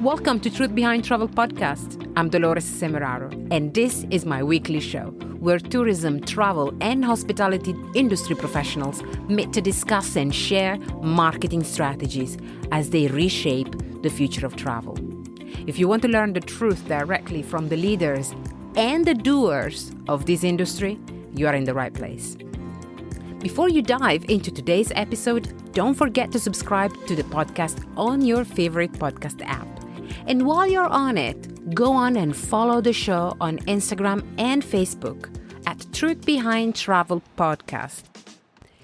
Welcome to Truth Behind Travel podcast. I'm Dolores Semeraro, and this is my weekly show where tourism, travel, and hospitality industry professionals meet to discuss and share marketing strategies as they reshape the future of travel. If you want to learn the truth directly from the leaders and the doers of this industry, you are in the right place. Before you dive into today's episode, don't forget to subscribe to the podcast on your favorite podcast app. And while you're on it, go on and follow the show on Instagram and Facebook at Truth Behind Travel Podcast.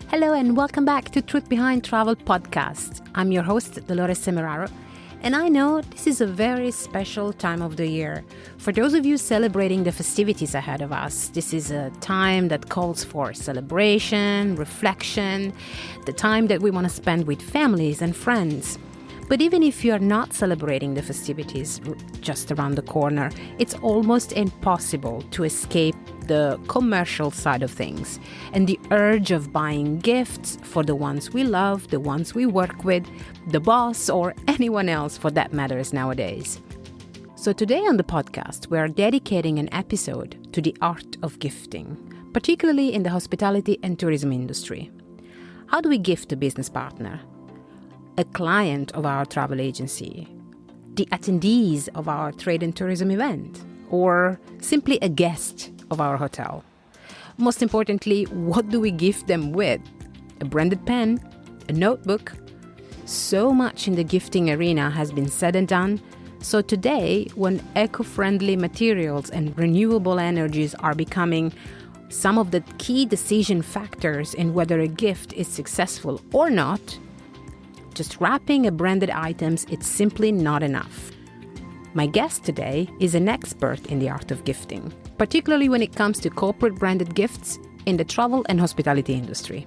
Hello and welcome back to Truth Behind Travel Podcast. I'm your host, Dolores Semeraro, and I know this is a very special time of the year. For those of you celebrating the festivities ahead of us, this is a time that calls for celebration, reflection, the time that we want to spend with families and friends. But even if you're not celebrating the festivities just around the corner, it's almost impossible to escape the commercial side of things and the urge of buying gifts for the ones we love, the ones we work with, the boss, or anyone else for that matters nowadays. So today on the podcast, we are dedicating an episode to the art of gifting, particularly in the hospitality and tourism industry. How do we gift a business partner, a client of our travel agency, the attendees of our trade and tourism event, or simply a guest of our hotel? Most importantly, what do we gift them with? A branded pen? A notebook? So much in the gifting arena has been said and done. So today, when eco-friendly materials and renewable energies are becoming some of the key decision factors in whether a gift is successful or not, just wrapping a branded items, it's simply not enough. My guest today is an expert in the art of gifting, particularly when it comes to corporate branded gifts in the travel and hospitality industry.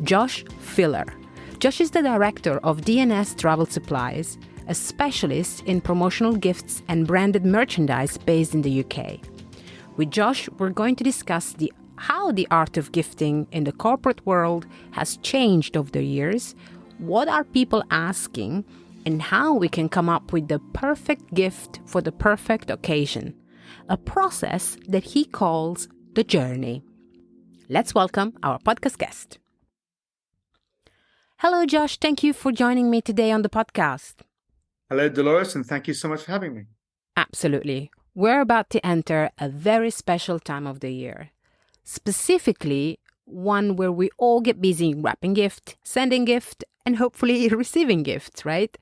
Josh Filler. Josh is the director of DNS Travel Supplies, a specialist in promotional gifts and branded merchandise based in the UK. With Josh, we're going to discuss how the art of gifting in the corporate world has changed over the years, what are people asking, and how we can come up with the perfect gift for the perfect occasion, a process that he calls the journey. Let's welcome our podcast guest. Hello, Josh. Thank you for joining me today on the podcast. Hello, Dolores, and thank you so much for having me. Absolutely. We're about to enter a very special time of the year, specifically one where we all get busy wrapping gift, sending gift, and hopefully receiving gifts, right?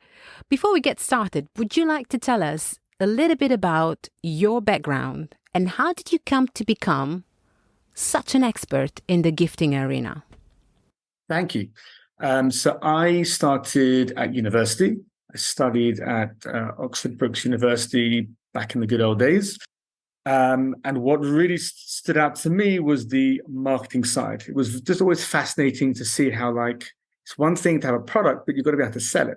Before we get started, would you like to tell us a little bit about your background and how did you come to become such an expert in the gifting arena? Thank you. So I started at university. I studied at Oxford Brookes University back in the good old days. And what really stood out to me was the marketing side. It was just always fascinating to see how, it's one thing to have a product, but you've got to be able to sell it.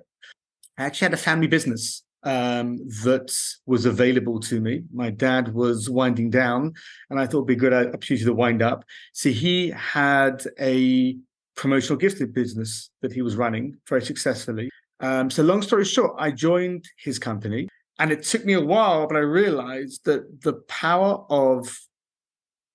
I actually had a family business that was available to me. My dad was winding down, and I thought it'd be a good opportunity to wind up. So he had a promotional gifted business that he was running very successfully. So long story short, I joined his company. And it took me a while, but I realized that the power of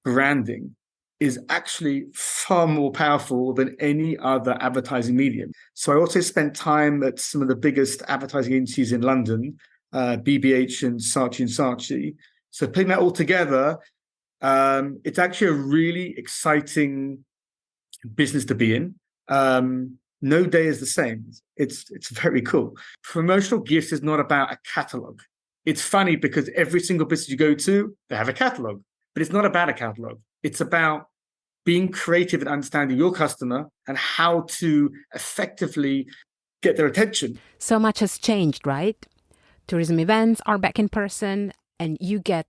branding is actually far more powerful than any other advertising medium. So I also spent time at some of the biggest advertising agencies in London, BBH and Saatchi. So putting that all together, it's actually a really exciting business to be in. No day is the same. It's very cool. Promotional gifts is not about a catalog. It's funny because every single business you go to, they have a catalog, but it's not about a catalog. It's about being creative and understanding your customer and how to effectively get their attention. So much has changed, right? Tourism events are back in person, and you get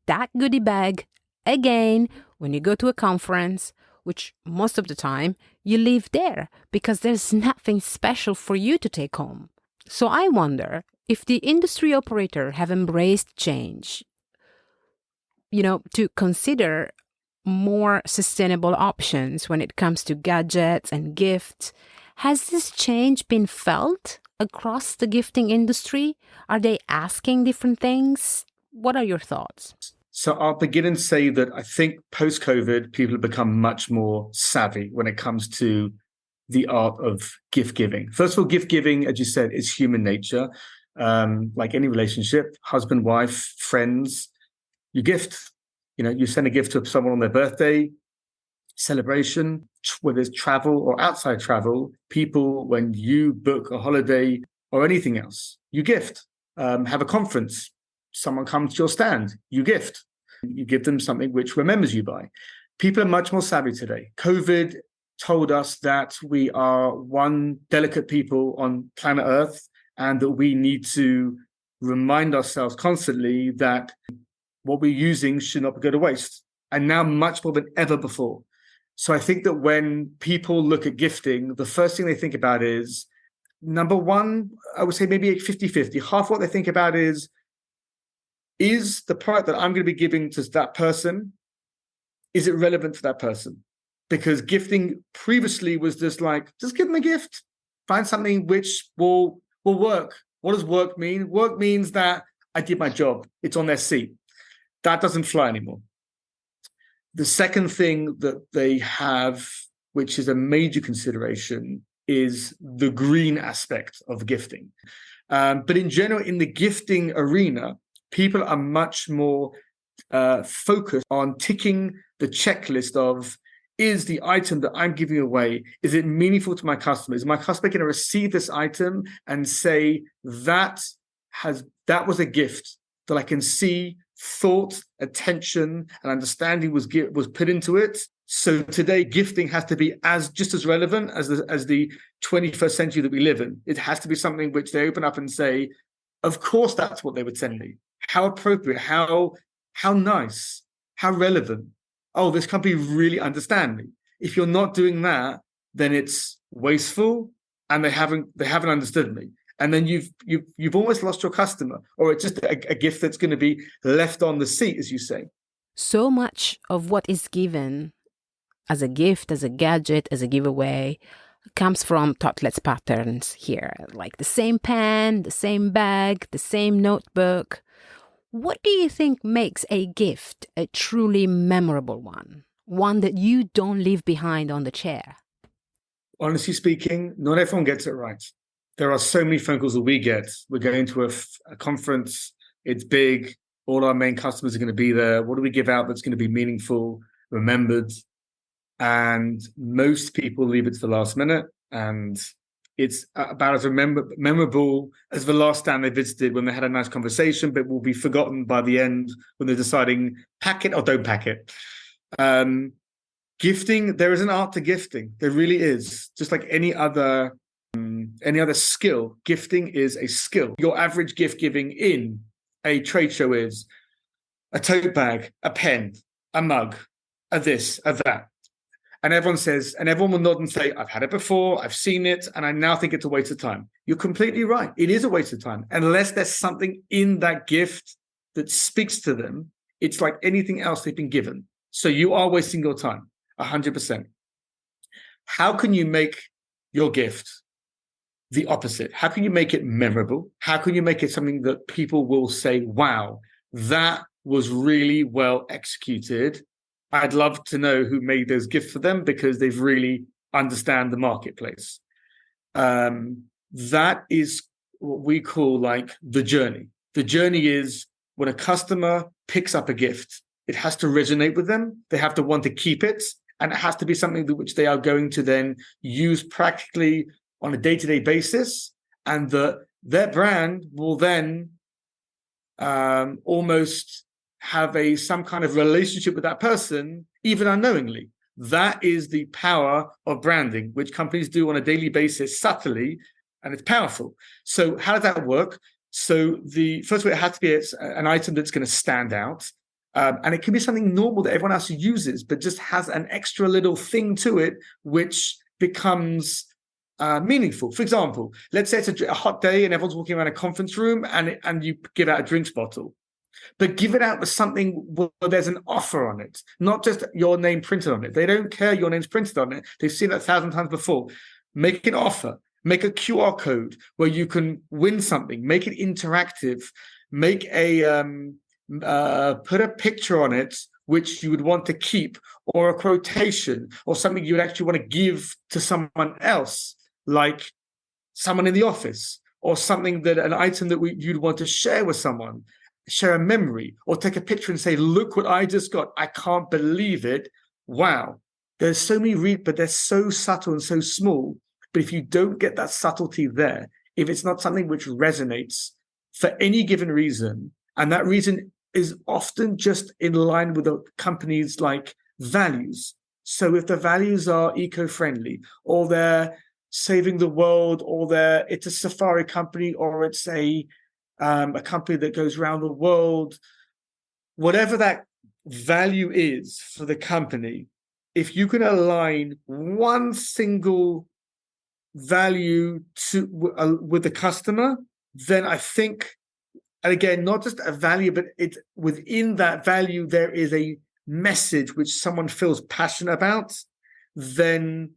that goodie bag again when you go to a conference, which most of the time you leave there because there's nothing special for you to take home. So I wonder if the industry operator have embraced change, to consider more sustainable options when it comes to gadgets and gifts. Has this change been felt across the gifting industry? Are they asking different things? What are your thoughts? So I'll begin and say that I think post-COVID, people have become much more savvy when it comes to the art of gift giving. First of all, gift giving, as you said, is human nature. Like any relationship, husband, wife, friends, you gift. You send a gift to someone on their birthday, celebration, whether it's travel or outside travel. People, when you book a holiday or anything else, you gift. Have a conference, someone comes to your stand, you gift. You give them something which remembers you by. People are much more savvy today. COVID told us that we are one delicate people on planet Earth and that we need to remind ourselves constantly that what we're using should not go to waste. And now much more than ever before. So I think that when people look at gifting, the first thing they think about is, number one, I would say maybe 50-50. Half what they think about is the product that I'm going to be giving to that person, is it relevant to that person? Because gifting previously was just like, just give them a gift. Find something which will work. What does work mean? Work means that I did my job. It's on their seat. That doesn't fly anymore. The second thing that they have, which is a major consideration, is the green aspect of gifting. But in general, in the gifting arena, people are much more focused on ticking the checklist of, is the item that I'm giving away, is it meaningful to my customer? Is my customer going to receive this item and say, that was a gift that I can see thought, attention, and understanding was put into it? So today, gifting has to be just as relevant as the 21st century that we live in. It has to be something which they open up and say, of course, that's what they would send me. How appropriate, how nice, how relevant. Oh, this company really understand me. If you're not doing that, then it's wasteful and they haven't understood me. And then you've almost lost your customer, or it's just a gift that's going to be left on the seat, as you say. So much of what is given as a gift, as a gadget, as a giveaway, comes from thoughtless patterns here, like the same pen, the same bag, the same notebook. What do you think makes a gift a truly memorable one that you don't leave behind on the chair? Honestly speaking, not everyone gets it right. There are so many phone calls that we get. We're going to a conference. It's big. All our main customers are going to be there. What do we give out that's going to be meaningful, remembered? And most people leave it to the last minute. And it's about as memorable as the last stand they visited when they had a nice conversation, but will be forgotten by the end when they're deciding, pack it or don't pack it. Gifting, there is an art to gifting. There really is. Just like any other skill, gifting is a skill. Your average gift giving in a trade show is a tote bag, a pen, a mug, a this, a that. And everyone will nod and say, I've had it before, I've seen it, and I now think it's a waste of time. You're completely right. It is a waste of time. Unless there's something in that gift that speaks to them, it's like anything else they've been given. So you are wasting your time, 100%. How can you make your gift the opposite? How can you make it memorable? How can you make it something that people will say, wow, that was really well executed? I'd love to know who made those gifts for them because they've really understand the marketplace. That is what we call like the journey. The journey is when a customer picks up a gift, it has to resonate with them. They have to want to keep it. And it has to be something that which they are going to then use practically on a day-to-day basis. And their brand will then almost have some kind of relationship with that person, even unknowingly. That is the power of branding, which companies do on a daily basis subtly, and it's powerful. So how does that work? So the first way, it has to be an item that's going to stand out. And it can be something normal that everyone else uses, but just has an extra little thing to it, which becomes meaningful. For example, let's say it's a hot day and everyone's walking around a conference room and you give out a drinks bottle. But give it out with something where there's an offer on it, not just your name printed on it. They don't care your name's printed on it. They've seen it 1,000 times before. Make an offer. make a QR code where you can win something, make it interactive, make a put a picture on it which you would want to keep, or a quotation, or something you would actually want to give to someone else, like someone in the office, or something that an item that you'd want to share with someone, share a memory, or take a picture and say, look what I just got. I can't believe it. Wow. There's so many but they're so subtle and so small. But if you don't get that subtlety there, if it's not something which resonates for any given reason, and that reason is often just in line with the company's like values. So if the values are eco-friendly, or they're saving the world, or it's a safari company, or it's a company that goes around the world, whatever that value is for the company, if you can align one single value to with the customer, then I think, and again, not just a value, but it's within that value, there is a message which someone feels passionate about, then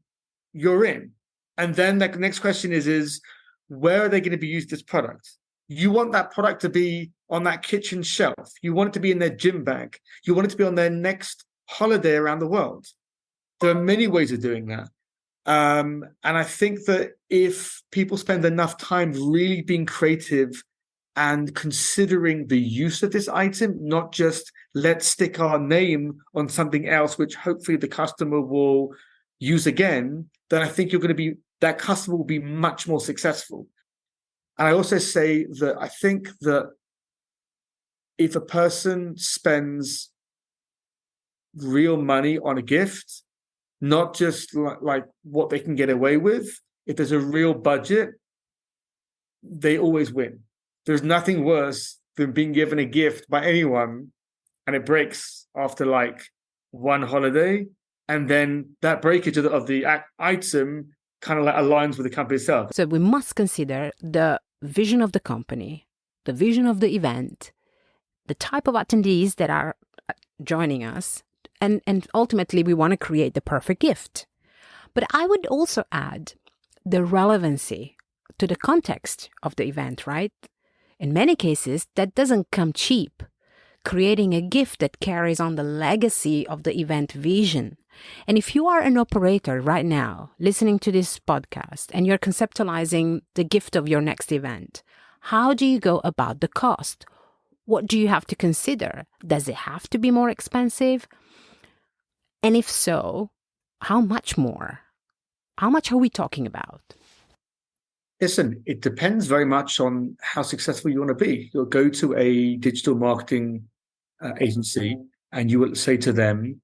you're in. And then the next question is where are they going to be used, this product? You want that product to be on that kitchen shelf. You want it to be in their gym bag. You want it to be on their next holiday around the world. There are many ways of doing that. And I think that if people spend enough time really being creative and considering the use of this item, not just let's stick our name on something else, which hopefully the customer will use again, then I think that customer will be much more successful. And I also say that I think that if a person spends real money on a gift, not just like what they can get away with, if there's a real budget, they always win. There's nothing worse than being given a gift by anyone and it breaks after like one holiday, and then that breakage of the item kind of like aligns with the company itself. So we must consider the vision of the company, the vision of the event, the type of attendees that are joining us, and ultimately we want to create the perfect gift. But I would also add the relevancy to the context of the event, right? In many cases, that doesn't come cheap. Creating a gift that carries on the legacy of the event vision. And if you are an operator right now listening to this podcast and you're conceptualizing the gift of your next event, how do you go about the cost? What do you have to consider? Does it have to be more expensive? And if so, how much more? How much are we talking about? Listen, it depends very much on how successful you want to be. You'll go to a digital marketing agency and you will say to them,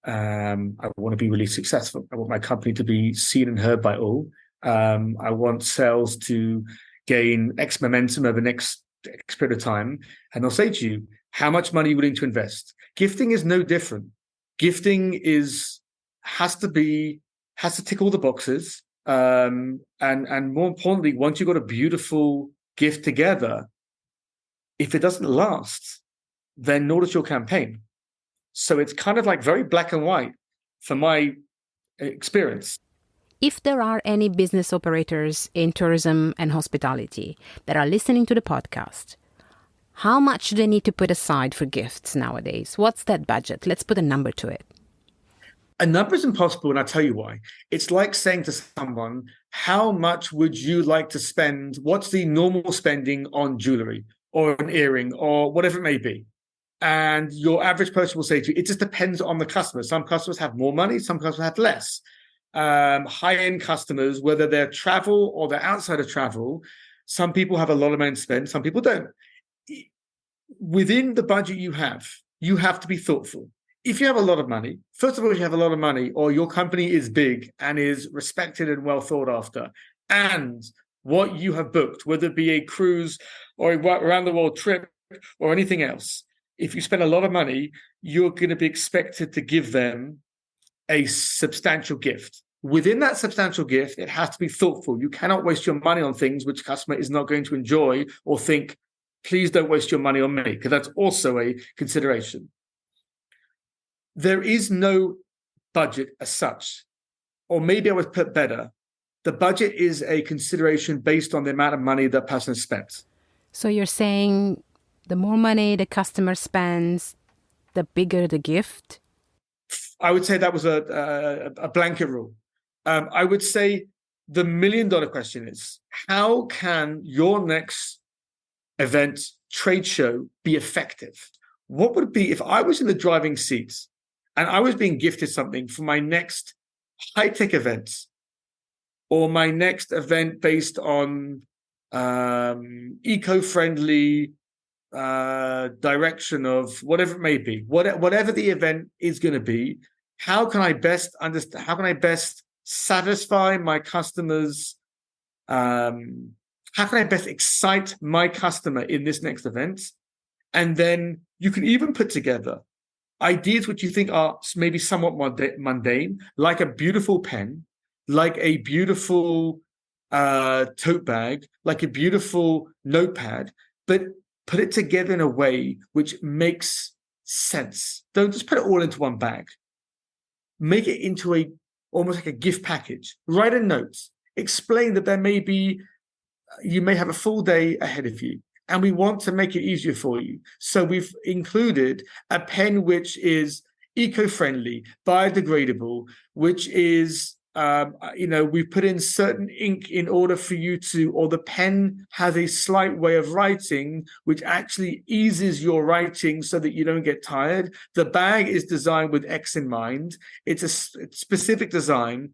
I want to be really successful. I want my company to be seen and heard by all. I want sales to gain X momentum over the next X period of time. And they'll say to you, how much money are you willing to invest? Gifting is no different. Gifting has to tick all the boxes. And more importantly, once you've got a beautiful gift together, if it doesn't last, then nor does your campaign. So it's kind of like very black and white from my experience. If there are any business operators in tourism and hospitality that are listening to the podcast, how much do they need to put aside for gifts nowadays? What's that budget? Let's put a number to it. A number is impossible, and I'll tell you why. It's like saying to someone, how much would you like to spend? What's the normal spending on jewelry or an earring or whatever it may be? And your average person will say to you, it just depends on the customer. Some customers have more money, some customers have less. High-end customers, whether they're travel or they're outside of travel, some people have a lot of money to spend, some people don't. Within the budget you have to be thoughtful. If you have a lot of money, first of all, if you have a lot of money or your company is big and is respected and well thought after, and what you have booked, whether it be a cruise or a around the world trip or anything else, if you spend a lot of money, you're going to be expected to give them a substantial gift. Within that substantial gift, it has to be thoughtful. You cannot waste your money on things which customer is not going to enjoy or think, please don't waste your money on me, because that's also a consideration. There is no budget as such, or maybe I would put better. The budget is a consideration based on the amount of money that person has spent. So you're saying the more money the customer spends, the bigger the gift? I would say that was a blanket rule. I would say the $1 million question is, how can your next event, trade show be effective? What would it be if I was in the driving seat and I was being gifted something for my next high-tech event or my next event based on eco-friendly direction of whatever it may be, whatever the event is going to be? How can I best understand? How can I best satisfy my customers? How can I best excite my customer in this next event? And then you can even put together ideas which you think are maybe somewhat mundane, like a beautiful pen, like a beautiful tote bag, like a beautiful notepad, but put it together in a way which makes sense. Don't just put it all into one bag. Make it into almost like a gift package. Write a note. Explain that you may have a full day ahead of you, and we want to make it easier for you. So we've included a pen which is eco-friendly, biodegradable, which is we've put in certain ink in order for you to, or the pen has a slight way of writing, which actually eases your writing so that you don't get tired. The bag is designed with X in mind. It's a specific design.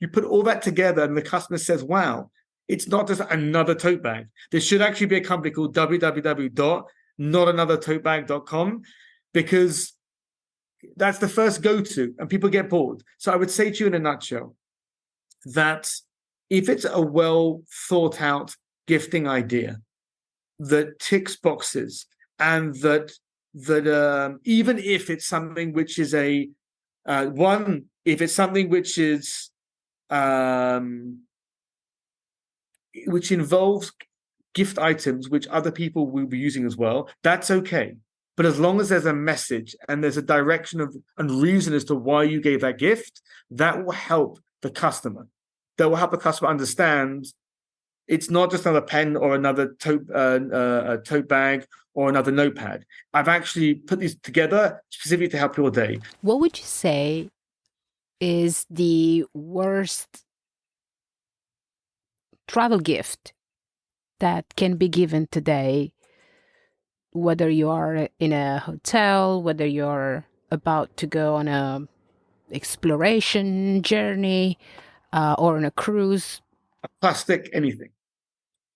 You put all that together and the customer says, wow, it's not just another tote bag. There should actually be a company called www.notanothertotebag.com, because that's the first go-to and people get bored. So I would say to you in a nutshell that if it's a well thought out gifting idea that ticks boxes, and that even if it's something which is if it's something which is which involves gift items which other people will be using as well, that's okay. But as long as there's a message and there's a direction and reason as to why you gave that gift, that will help the customer. That will help the customer understand it's not just another pen or another tote bag or another notepad. I've actually put these together specifically to help your day. What would you say is the worst travel gift that can be given today, whether you are in a hotel, whether you're about to go on a exploration journey or on a cruise? Plastic, anything.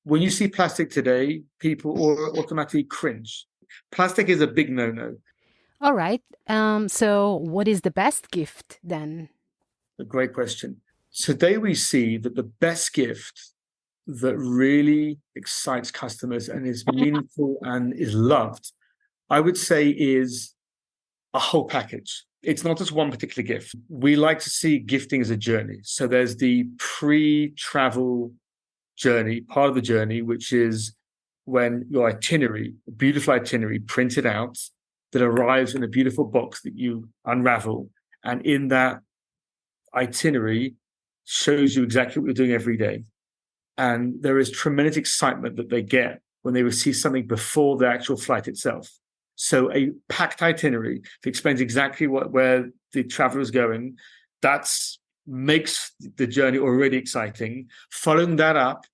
When you see plastic today, people automatically cringe. Plastic is a big no-no. All right. So what is the best gift then? A great question. Today we see that the best gift that really excites customers and is meaningful and is loved, I would say, is a whole package. It's not just one particular gift. We like to see gifting as a journey. So there's the pre-travel journey, part of the journey, which is when your itinerary, a beautiful itinerary printed out that arrives in a beautiful box that you unravel. And in that itinerary shows you exactly what you're doing every day. And there is tremendous excitement that they get when they receive something before the actual flight itself. So a packed itinerary that explains exactly where the traveler is going, that makes the journey already exciting. Following that up,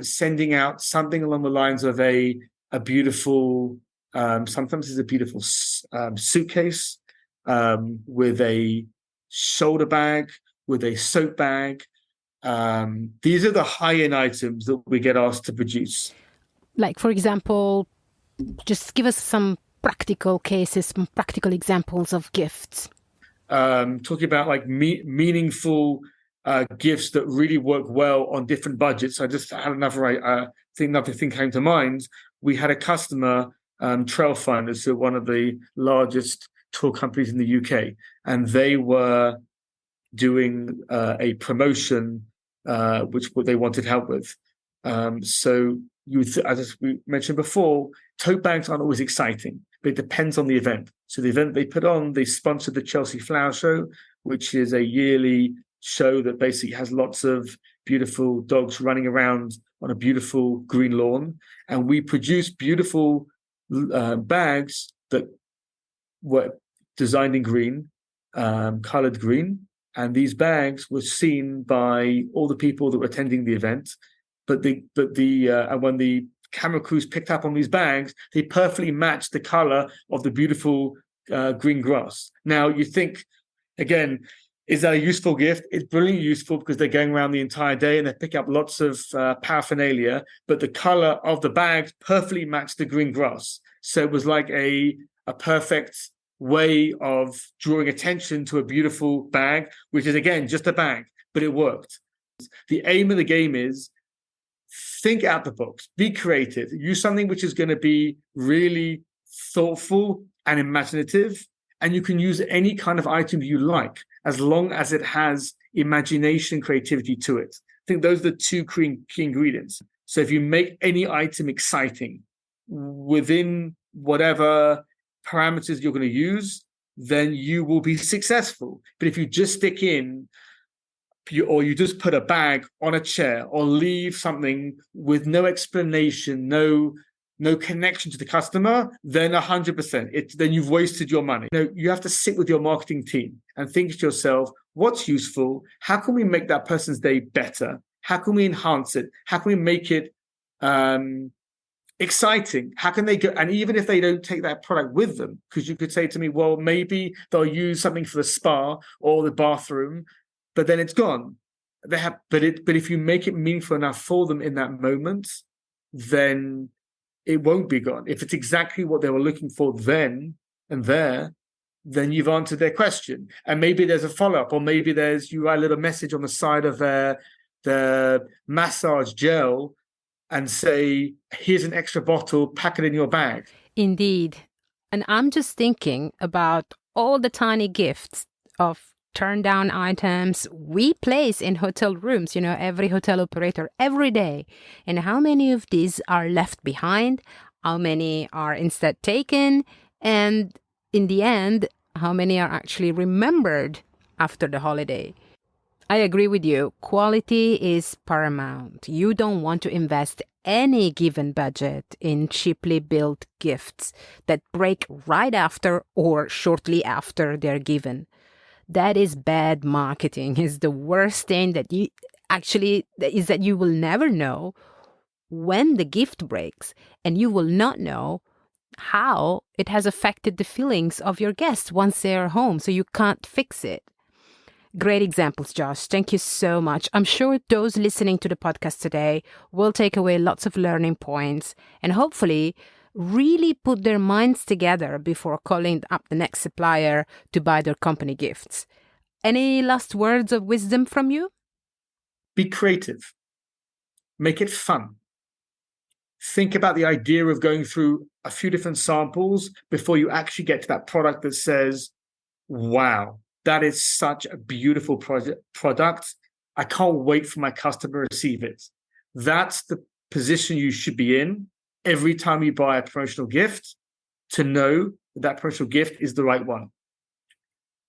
sending out something along the lines of a beautiful, sometimes it's a beautiful suitcase with a shoulder bag, with a soap bag. These are the high-end items that we get asked to produce. Like, for example, just give us some practical cases, some practical examples of gifts. Talking about like meaningful gifts that really work well on different budgets. I just had another thing came to mind. We had a customer, Trailfinders, who are one of the largest tour companies in the UK, and they were doing a promotion which they wanted help with. So as we mentioned before, tote bags aren't always exciting, but it depends on the event. So the event they put on, they sponsored the Chelsea Flower Show, which is a yearly show that basically has lots of beautiful dogs running around on a beautiful green lawn. And we produced beautiful bags that were designed in green, colored green. And these bags were seen by all the people that were attending the event. And when the camera crews picked up on these bags, they perfectly matched the color of the beautiful green grass. Now you think, again, is that a useful gift? It's brilliantly useful because they're going around the entire day and they pick up lots of paraphernalia, but the color of the bags perfectly matched the green grass. So it was like a perfect way of drawing attention to a beautiful bag, which is, again, just a bag, but it worked. The aim of the game is think out the box, be creative, use something which is going to be really thoughtful and imaginative. And you can use any kind of item you like, as long as it has imagination, creativity to it. I think those are the two key ingredients. So if you make any item exciting within whatever parameters you're going to use, then you will be successful. But if you just stick in, or you just put a bag on a chair, or leave something with no explanation, no connection to the customer, then 100%, then you've wasted your money. You have to sit with your marketing team and think to yourself, what's useful? How can we make that person's day better? How can we enhance it? How can we make it exciting? How can they go? And even if they don't take that product with them, because you could say to me, well, maybe they'll use something for the spa or the bathroom, but then it's gone. But if you make it meaningful enough for them in that moment, then it won't be gone. If it's exactly what they were looking for then and there, then you've answered their question. And maybe there's a follow-up, or maybe you write a little message on the side of their massage gel and say, here's an extra bottle, pack it in your bag. Indeed. And I'm just thinking about all the tiny gifts of turn down items we place in hotel rooms, every hotel operator every day. And how many of these are left behind? How many are instead taken? And in the end, how many are actually remembered after the holiday? I agree with you. Quality is paramount. You don't want to invest any given budget in cheaply built gifts that break right after or shortly after they're given. That is bad marketing. Is the worst thing that you will never know when the gift breaks, and you will not know how it has affected the feelings of your guests once they're home, so you can't fix it. Great examples, Josh. Thank you so much. I'm sure those listening to the podcast today will take away lots of learning points and hopefully really put their minds together before calling up the next supplier to buy their company gifts. Any last words of wisdom from you? Be creative. Make it fun. Think about the idea of going through a few different samples before you actually get to that product that says, wow, that is such a beautiful product. I can't wait for my customer to receive it. That's the position you should be in every time you buy a promotional gift, to know that promotional gift is the right one.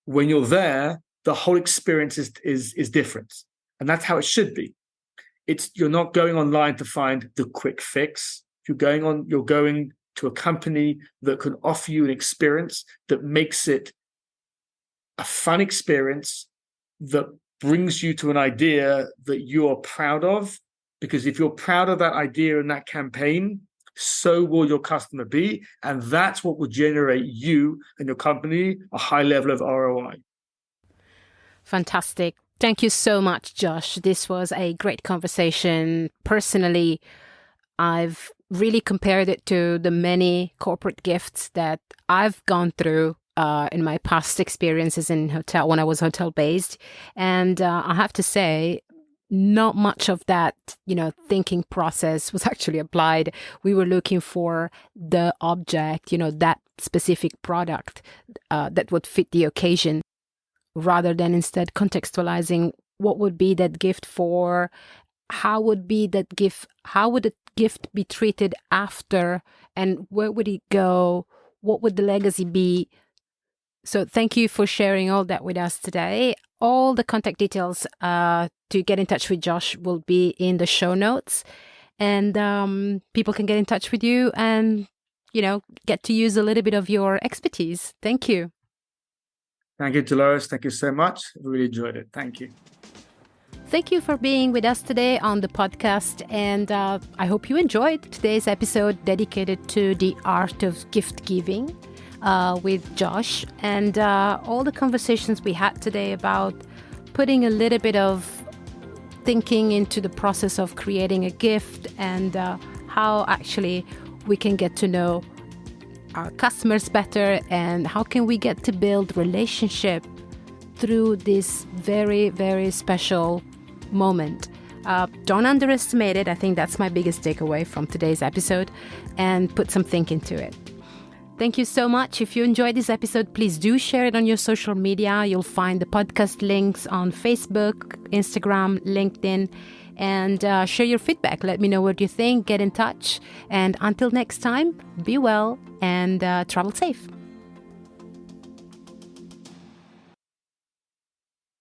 When you're there, the whole experience is different. And that's how it should be. You're not going online to find the quick fix. You're going to a company that can offer you an experience that makes it a fun experience, that brings you to an idea that you're proud of. Because if you're proud of that idea and that campaign, so will your customer be. And that's what will generate you and your company a high level of ROI. Fantastic. Thank you so much, Josh. This was a great conversation. Personally, I've really compared it to the many corporate gifts that I've gone through in my past experiences in hotel when I was hotel based. And I have to say, not much of that, thinking process was actually applied. We were looking for the object, that specific product that would fit the occasion, rather than instead contextualizing what would be that gift for, how would the gift be treated after, and where would it go? What would the legacy be? So thank you for sharing all that with us today. all the contact details to get in touch with Josh will be in the show notes. And people can get in touch with you and, get to use a little bit of your expertise. Thank you. Thank you, Dolores. Thank you so much. I really enjoyed it. Thank you. Thank you for being with us today on the podcast. And I hope you enjoyed today's episode dedicated to the art of gift giving with Josh, and all the conversations we had today about putting a little bit of thinking into the process of creating a gift, and how actually we can get to know our customers better, and how can we get to build relationship through this very, very special moment. Don't underestimate it. I think that's my biggest takeaway from today's episode, and put some thinking into it. Thank you so much. If you enjoyed this episode, please do share it on your social media. You'll find the podcast links on Facebook, Instagram, LinkedIn, and share your feedback. Let me know what you think. Get in touch. And until next time, be well and travel safe.